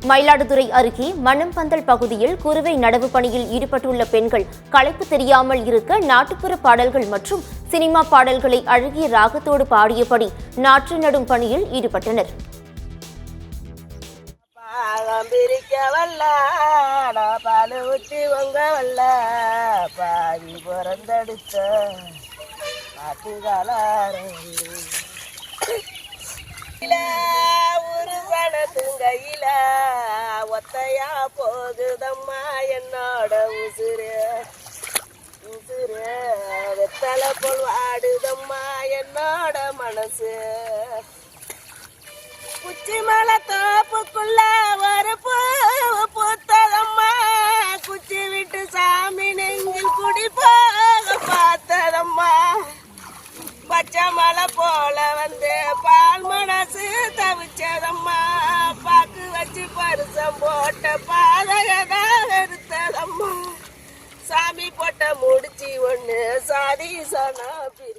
மயிலாடுதுறை அருகே மணம்பந்தல் பகுதியில் குறுவை நடவு பணியில் ஈடுபட்டுள்ள பெண்கள் களைப்பு தெரியாமல் இருக்க நாட்டுப்புற பாடல்கள் மற்றும் சினிமா பாடல்களை அழகிய ராகத்தோடு பாடியபடி நாற்று நடும் பணியில் ஈடுபட்டனர். கையில ஒத்தையா போகுதம்மா என்னோட உசுறு உசுறு வெத்தலை போல் வாடுதம்மா என்னோட மனசு. குச்சி மலை தோப்புக்குள்ள ஒரு பூ பூத்ததம்மா குச்சி விட்டு சாமி நெஞ்சில் குடி போக பார்த்ததம்மா. பச்சை மலை போல வந்து பால் மனசு தவிச்சதம்மா பாக்கு வச்சு பரிசம் போட்ட பாதகதான் எடுத்ததம்மா. சாமி போட்ட முடிச்சு ஒண்ணு சாதி சனா பிரி